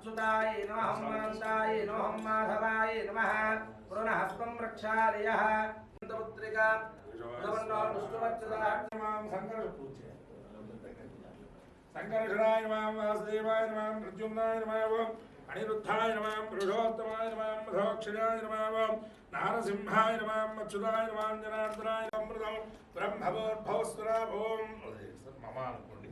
अच्युताय नमः अनन्ताय नमः माधवाय नमः पुनःस्तं रक्षालयः पुत्रिका नवन्नो विष्णुवत्सदाक्षमां संकर्षणाय नमः वासुदेवाय नमः प्रद्युम्नाय नमः अनिरुद्धाय नमः पुरुषोत्तमाय नमः मधोक्षराय नमः नारसिंहाय नमः अच्युताय नमः जनार्दनाय अमृतं ब्रह्मवोद्भवस्वराभोम ममानुकोंडि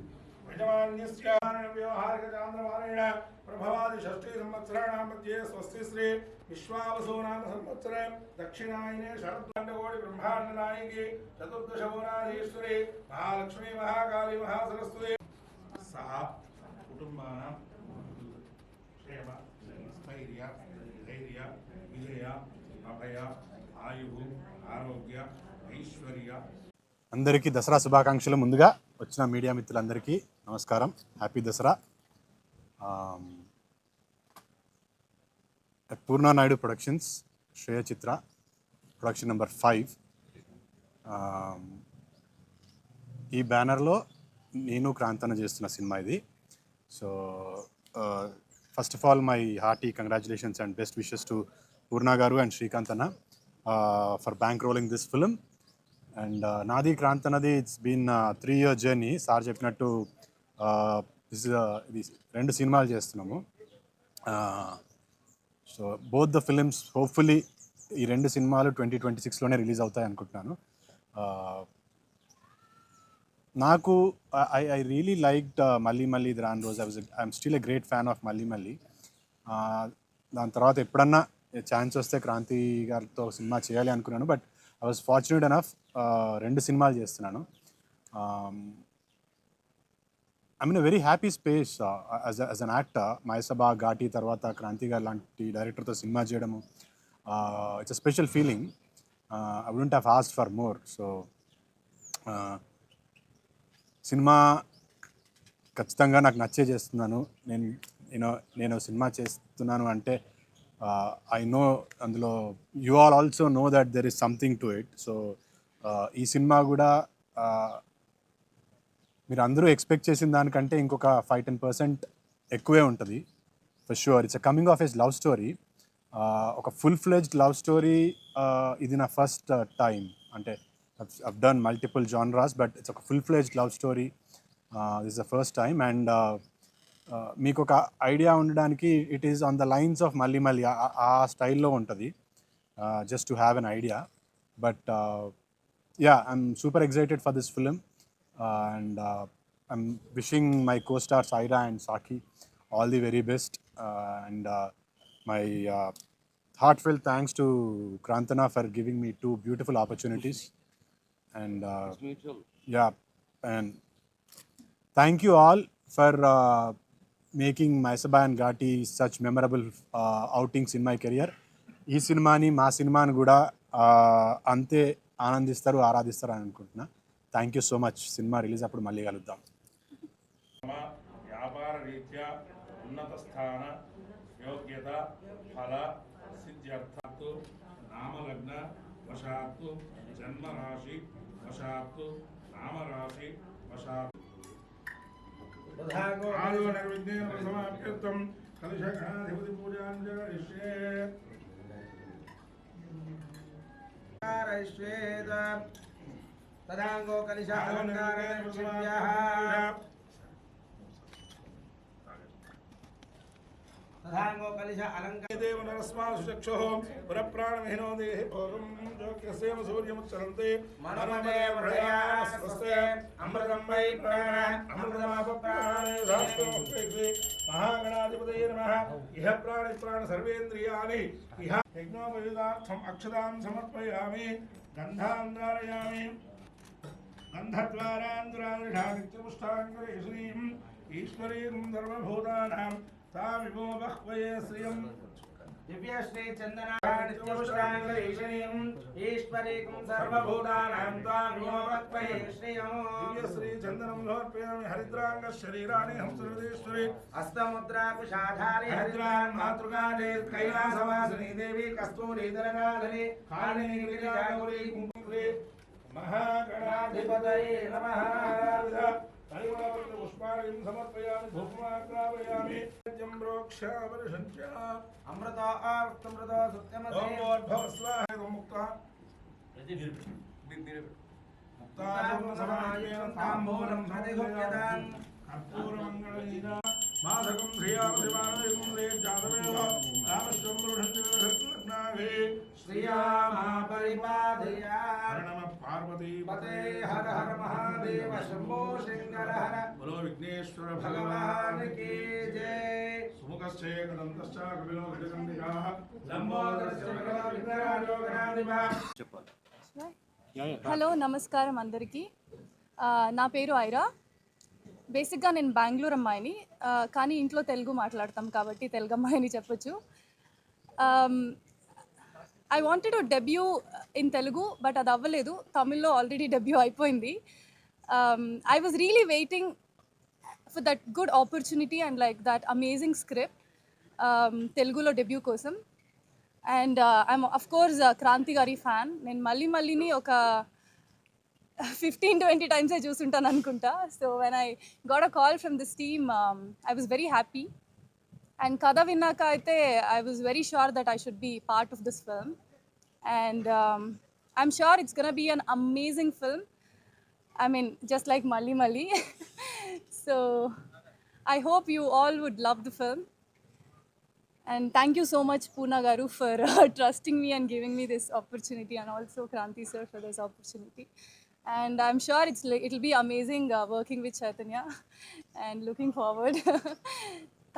व्यवहारिकचान्द्रमानेन प्रभवादि षष्ठी संवत्सराणां मध्ये स्वस्ति श्री विश्वावसु नाम संवत्सरे दक्षिणायने शरद्दण्डकोटि ब्रह्माण्डनायिकी चतुर्दशभुवनाधीश्वरी महालक्ष्मी महाकाली महासरस्वती सह कुटुंबानां क्षेम स्थैर्य धैर्य विजय अभय आयु आरोग्य ऐश्वर्य అందరికీ దసరా శుభాకాంక్షలు. ముందుగా వచ్చిన మీడియా మిత్రులందరికీ నమస్కారం. Happy Dasara. Purna Naidu productions, Shreya Chitra production number 5. ఈ బ్యానర్లో నేను క్రాంతన చేస్తున్న సినిమా ఇది. So first of all my hearty congratulations and best wishes to Purna garu and Srikanth అన్న for bankrolling this film. And నాది క్రాంత్ అన్నది it's been 3 year journey. Sir చెప్పినట్టు ఇది 2 సినిమాలు చేస్తున్నాము. So both the films hopefully ఈ 2 సినిమాలు 2026లోనే రిలీజ్ అవుతాయి అనుకుంటున్నాను. నాకు ఐ రియలీ లైక్డ్ మళ్ళీ మళ్ళీ ఇది రాని రోజు. I'm still a great fan of మళ్ళీ మళ్ళీ. దాని తర్వాత ఎప్పుడన్నా ఛాన్స్ వస్తే క్రాంతి గారితో సినిమా చేయాలి అనుకున్నాను. But I was fortunate enough 2 సినిమాలు చేస్తున్నాను. I mean a very happy space as an actor. మైసభా, ఘాటి తర్వాత క్రాంతి గారు లాంటి డైరెక్టర్తో సినిమా చేయడము it's a special feeling. I wouldn't have asked for more. So cinema ఖచ్చితంగా నాకు నచ్చే చేస్తున్నాను. నేను సినిమా చేస్తున్నాను అంటే ఐ నో అందులో you all also know that there is something to it. So ఈ సినిమా కూడా మీరు అందరూ ఎక్స్పెక్ట్ చేసిన దానికంటే ఇంకొక 5-10% ఎక్కువే ఉంటుంది for sure. It's a coming of age love story, ఒక ఫుల్ ఫ్లెడ్జ్డ్ లవ్ స్టోరీ. ఇది నా ఫస్ట్ టైం. అంటే I've done multiple genres, but it's a full-fledged love story. This is the first time, and మీకు ఒక idea ఉండడానికి it is on the lines of మళ్ళీ మళ్ళీ ఆ స్టైల్లో ఉంటుంది, just to have an idea. But yeah, I'm super excited for this film and I'm wishing my co-stars Saira and Saki all the very best, and my heartfelt thanks to Krantana for giving me 2 beautiful opportunities. And yeah, and thank you all for making Maisaba and Ghati such memorable outings in my career. ఈ సినిమాని మా సినిమాని కూడా అంతే ఆనందిస్తారు, ఆరాధిస్తారు అని అనుకుంటున్నా. Thank you so much. Cinema release అప్పుడు మళ్ళీ కలుద్దాం. వ్యాపార రీత్యా ఉన్నత స్థాన యోగ్యత ఫల సిద్ధ్యర్థాత్తు నామలగ్న వశాత్తు జన్మరాశి వశాత్తు నామరాశి వశాత్తు ఆదో నిర్విఘ్నేన సమాప్యర్థం కలశగణాధిపతి పూజాం జగరిష్యే తదాంగో కలశ అలంకారేణ పుష్పభ్యాః తదాంగో కలశ అలంకారేణ దేవ నరస్మాసు చక్షుః పురప్రాణమహినో దేహి భోగం జ్యోతిసేవ సూర్యముచ్చరంతే మనమదే వృణయాస్వస్తే అమృతం వై ప్రాణ అమృతమాప ప్రాణే శాస్త్రోక్తే మహాగణాధిపతయే నమః. ఇహ ప్రాణి ప్రాణ సర్వేంద్రియాణి ఇహ యజ్ఞోపయుధార్థం అక్షతాం సమర్పయామి. గంధాం ధారయామి. గంధద్వారాంధ్రానిష్టాంగురేశ్వరీం ఈశ్వరీం సర్వభూతానాం తామివో బహ్వయే శ్రియం దివ్యశ్రీ చందనానిత్యపుష్టాంగరీశ్వరీం ఈశ్వరీం సర్వభూతానాం తామివో బహ్వయే శ్రియం దివ్యశ్రీ చందనం లోర్పయామి. హరిద్రాంగ శరీరాణి హంసహృదేశ్వరి హస్తముద్రాకుశాధారి హరిద్రాన్ మాతృకాలే కైలాసవాసిని దేవి కస్తూరీధరనాథని కాళిని గిరిజాగౌరీ కుంకుమే మహాగణాధిపతయే నమః. పుష్పాణిం సమర్పయామి. ధూపమాగ్రాపయామి. పరోక్షాపరిషంచ అమృత ఆర్తమృత సత్యమతే ఓం భోర్భవస్వాహ ముక్త ముక్తాజం సమాయేన తాంబూలం ప్రతిగోప్యతాన్ కర్పూరమంగళీన మాధకం శ్రీయామశివానయం శ్రీ జాతవేవ రామశ్వం పురుషంచనాభి శ్రీయామా పరిపాదయా హరణమ పార్వతీ పతే హర హర మహాదేవ శంభో శంకర హర బలో విఘ్నేశ్వర భగవాన్ కీ జై సుముఖశ్చేకదంతశ్చ కపిలో ఘటకండికాః లంబోదరస్య భగవ విఘ్నరాజో గణాధిపా హలో నమస్కారం అందరికీ నా పేరు ఐరా. బేసిక్గా నేను బెంగళూరు అమ్మాయిని, కానీ ఇంట్లో తెలుగు మాట్లాడతాం కాబట్టి తెలుగు అమ్మాయిని చెప్పొచ్చు. I wanted to debut in Telugu, but అది అవ్వలేదు. తమిళ్లో ఆల్రెడీ డెబ్యూ అయిపోయింది. I was really waiting for that good opportunity and like that amazing script తెలుగులో డెబ్యూ కోసం. And I'm of course Kranthi గారి ఫ్యాన్. నేను మళ్ళీని ఒక 15-20 టైమ్సే చూసుంటాను అనుకుంటా. So when I got a call from this team I was very happy. And కథ విన్నాక అయితే I was very sure that I should be part of this film. And I'm sure it's గonna be an amazing film. I mean, just like Malli. So I hope you all would love the film. And thank you so much, Poona Garu, for trusting me and giving me this opportunity, and also Kranti sir for this opportunity. And I'm sure it'll be amazing working with Chaitanya, and looking forward.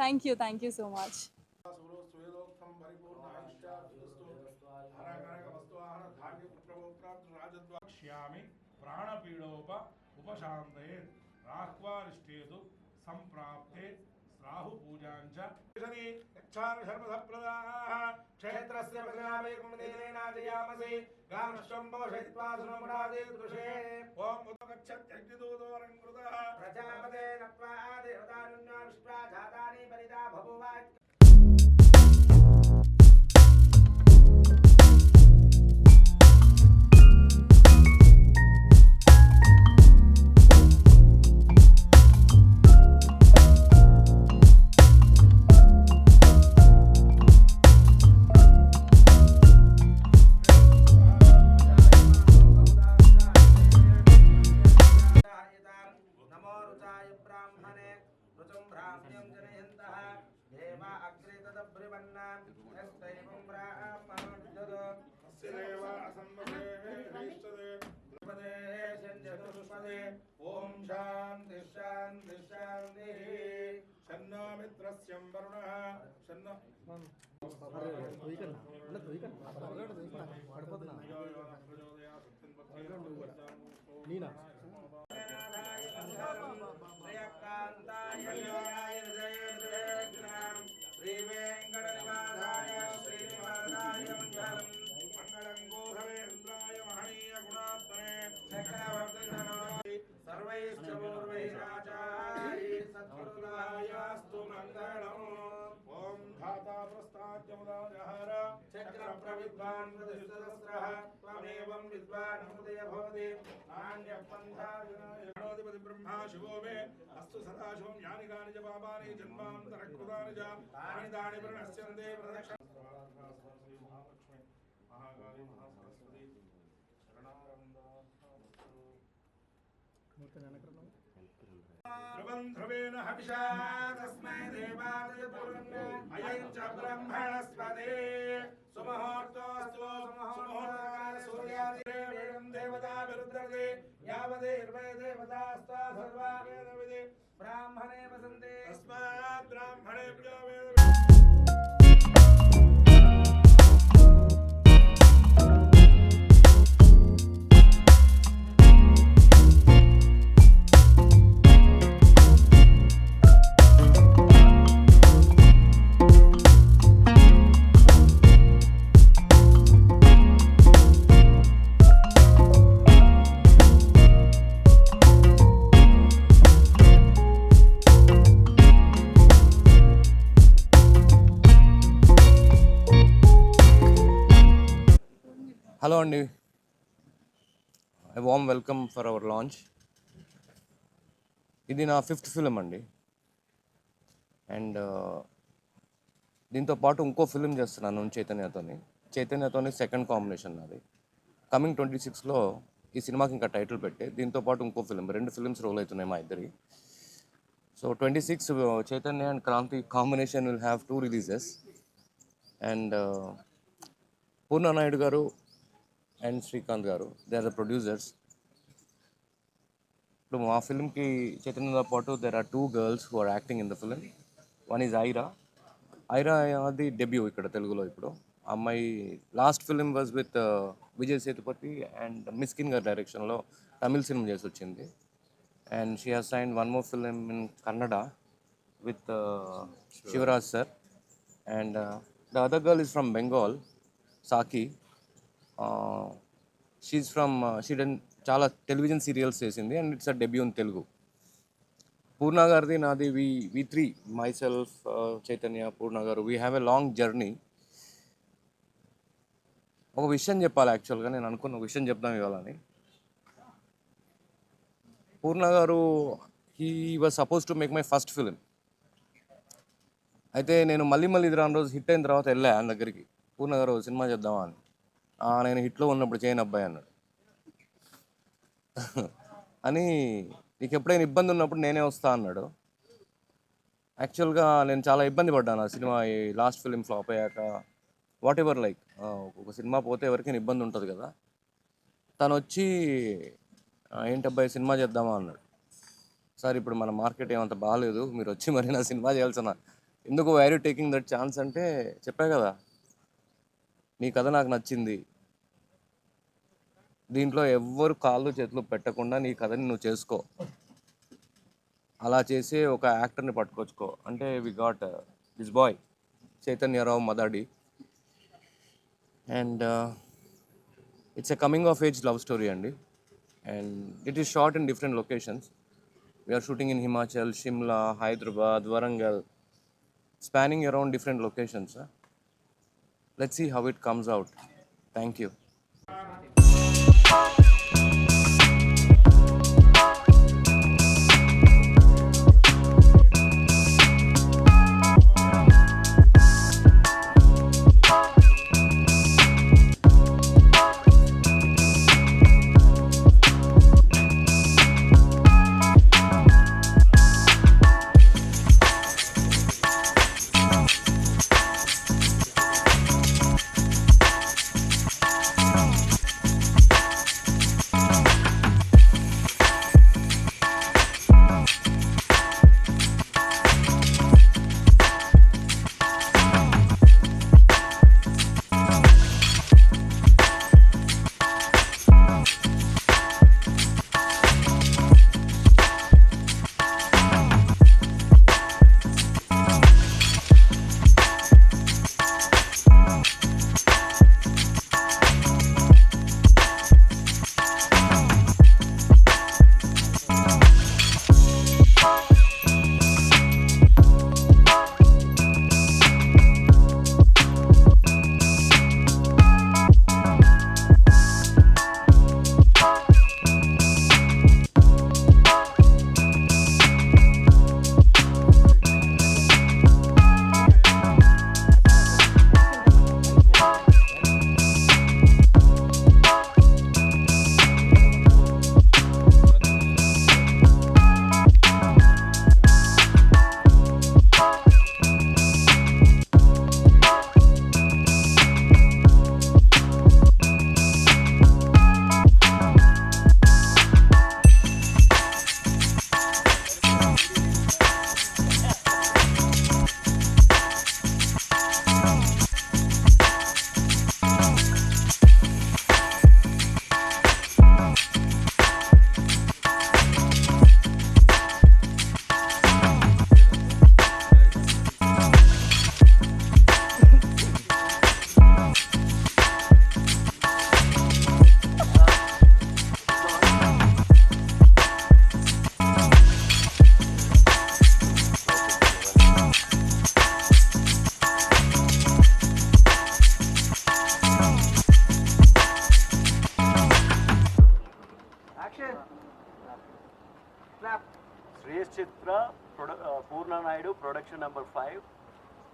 Thank you so much. ప్రాణపీడోప ఉపశాంతయే రాహ్వారిష్టేతు సంప్రాప్తే రాహు పూజాంచ క్షేత్రస్య ప్రజావేకుమదేనాజయామసి గామశ్వం భవషయిత్వా సునమురాదే దృశే ఓం ఉదగచ్చత్యగ్నిదూతోరంకృతః ప్రజాపతే నత్వా దేవతానున్యా విశ్వా జాతాని పరిదా బభూవ. నమో రుచాయ బ్రాహ్మణే రుచం బ్రాహ్మ్యం జనయంతః దేవ అగ్రే తదబ్రివన్నాం యస్తైవం బ్రాహ్మణోద్ధదో దేవ అసంవదే హరిష్టదే పదే చతుష్పదే ఓం శాంతి శాంతి శాంతి. షన్నో మిత్రస్యం వరుణః షన్నో ప్రియకాంతాయ శ్రీ వెంకటనివాసాయ శ్రీనివాసాయ మంగళం. మంగళం గోధవేంద్రాయ మహనీయ గుణాత్మనే చక్రవర్తి సర్వైశ్చ పూర్వైరాచార్య సద్గురుదాయాస్తు మంగళం. ఓం ధాతా ప్రస్థాద్యముదాజహార చక్ర ప్రవిద్వాన్ ప్రతిష్ఠితస్రః త్వమేవం విద్వాన్ హృదయ భవతి నాణ్య పంథా గణోధిపతి బ్రహ్మా శివో మే అస్తు సదాశివం యాని కాని చ పాపాని జన్మాంతరకృతాని చ తాని తాని ప్రణశ్యంతే ప్రదక్షిణ మహాలక్ష్మి మహాకాళి మహాసరస్వతి ధ్రువం ధ్రువేణ హవిషా తస్మై దేవాయ పురుణ్య అయం చ బ్రహ్మణస్పదే సుముహూర్తోస్తు సుముహూర్తకాల సూర్యాదివేదం దేవతా విరుద్ధతే యావదేర్వై దేవతాస్తా సర్వా వేద విధి బ్రాహ్మణే వసంతే తస్మాత్ బ్రాహ్మణేభ్యో వేద హలో అండి, warm welcome for hour launch. ఇది నా 5th ఫిలిం అండి. అండ్ దీంతో పాటు ఇంకో ఫిలిం చేస్తున్నాను చైతన్యతోని సెకండ్ కాంబినేషన్ నాది. కమింగ్ 26లో ఈ సినిమాకి ఇంకా టైటిల్ పెట్టే, దీంతో పాటు ఇంకో ఫిలిం, 2 ఫిలిమ్స్ రోల్ అవుతున్నాయి మా ఇద్దరి. So 26 Chaitanya and Kranthi combination will have 2 releases. And Purna Naidu garu and Srikanth గారు, దే ఆర్ ద ప్రొడ్యూసర్స్. ఇప్పుడు మా ఫిల్మ్కి చైతన్యతో పాటు there are 2 girls who are acting in the film. One is Aira అది డెబ్యూ ఇక్కడ తెలుగులో. ఇప్పుడు అమ్మాయి last film was with Vijay Sethupathi and Mysskin గారి డైరెక్షన్లో తమిళ్ సినిమా చేసి వచ్చింది. And she has sign one more film in Kannada with Shivaraj sir. And the other girl is from Bengal, Saki. షీఈ్ ఫ్రమ్ షీ డన్ చాలా టెలివిజన్ సీరియల్స్ చేసింది and it's a debut in Telugu. Purna గారిది నాది we three, myself, Chaitanya, Purna garu, we have a long journey. ఒక విషయం చెప్పాలి, యాక్చువల్గా నేను అనుకున్న విషయం చెప్దాం ఇవ్వాలని. పూర్ణ గారు he was suppose to make my first film. అయితే నేను మళ్ళీ ఇది రాని రోజు హిట్ అయిన తర్వాత వెళ్ళా ఆయన దగ్గరికి, పూర్ణ గారు సినిమా చేద్దామా అని. నేను హిట్లో ఉన్నప్పుడు చేయను అబ్బాయి అన్నాడు. అని నీకు ఎప్పుడైనా ఇబ్బంది ఉన్నప్పుడు నేనే వస్తా అన్నాడు. యాక్చువల్గా నేను చాలా ఇబ్బంది పడ్డాను ఆ సినిమా ఈ లాస్ట్ ఫిలిం ఫ్లాప్ అయ్యాక. వాట్ ఎవర్ లైక్ ఒక సినిమా పోతే ఎవరికైనా ఇబ్బంది ఉంటుంది కదా. తను వచ్చి ఏంటబ్బాయి సినిమా చేద్దామా అన్నాడు. సార్ ఇప్పుడు మన మార్కెట్ ఏమంత బాగాలేదు, మీరు వచ్చి మరి నా సినిమా చేయాల్సిన, ఎందుకు why are you taking that chance అంటే, చెప్పా కదా నీ కథ నాకు నచ్చింది, దీంట్లో ఎవ్వరు కాళ్ళు చేతులు పెట్టకుండా నీ కథని నువ్వు చేసుకో, అలా చేసి ఒక యాక్టర్ని పట్టుకొచ్చుకో అంటే we got this boy Chaitanya Rao Madadi. And it's a coming of age love story అండి. And it is shot in different locations. We are shooting in Himachal, Shimla, Hyderabad, Warangal, spanning around different locations. Let's see how it comes out. Thank you. Shreyas Chitra, Purna Naidu, production number 5.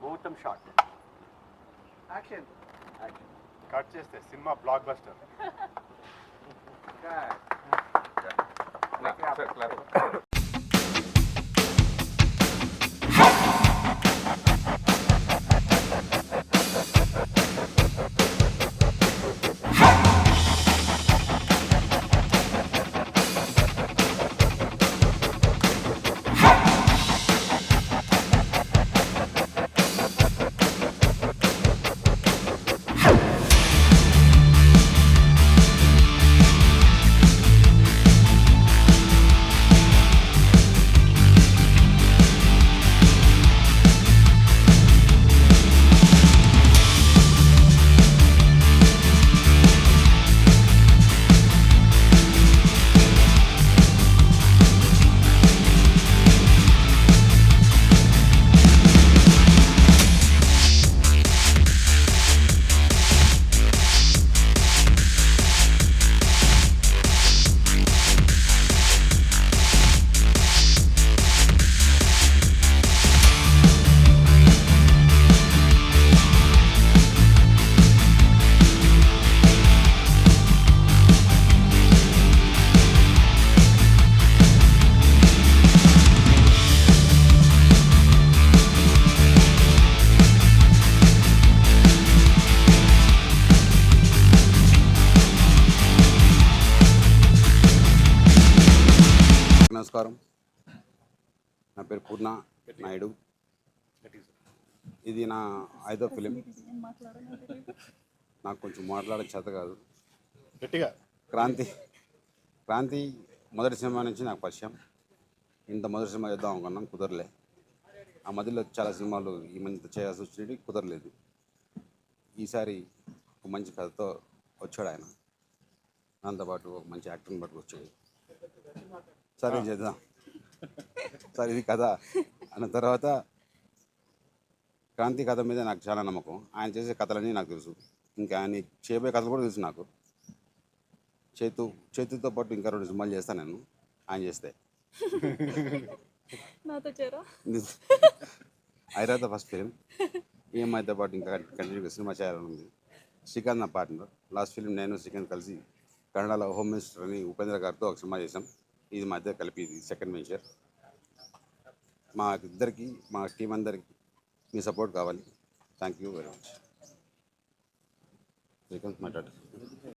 ముహూర్తం shot action cut చేస్తే cinema block buster. నమస్కారం, నా పేరు పూర్ణ నాయుడు. ఇది నా 5వ film. నాకు కొంచెం మాట్లాడే చేత కాదు. గట్టిగా. క్రాంతి మొదటి సినిమా నుంచి నాకు పరిచయం. ఇంత మొదటి సినిమా చేద్దాం అనుకున్నాం, కుదరలే. ఆ మధ్యలో చాలా సినిమాలు ఈ మధ్య చేయాల్సి వచ్చినవి, కుదరలేదు. ఈసారి ఒక మంచి కథతో వచ్చాడు ఆయన. దాంతోపాటు ఒక మంచి యాక్టర్ని పట్టుకొచ్చాడు. సరే చేద్దాం సార్, ఇది కథ అన్న తర్వాత క్రాంతి కథ మీద నాకు చాలా నమ్మకం. ఆయన చేసే కథలన్నీ నాకు తెలుసు. ఇంకా ఆయన చేయబోయే కథలు కూడా తెలుసు నాకు. చేతుతో పాటు ఇంకా 2 సినిమాలు చేస్తాను నేను, ఆయన చేస్తే. ఐరాతో ఫస్ట్ ఫిలిం. ఈఎంఐతో పాటు ఇంకా కంటిన్యూగా సినిమా చేయాలని ఉంది. శ్రీకాంత్ నా పార్ట్నర్. లాస్ట్ ఫిలిం నేను శ్రీకాంత్ కలిసి కన్నడలో హోమ్ మినిస్టర్ అని ఉపేంద్ర గారితో ఒక సినిమా చేసాం. ఇది మా ఇద్దరు కలిపి ఇది సెకండ్ వెంచర్. మా ఇద్దరికి, మా టీం అందరికి మీ సపోర్ట్ కావాలి. Thank you very much. Srikanth మాట్లాడు.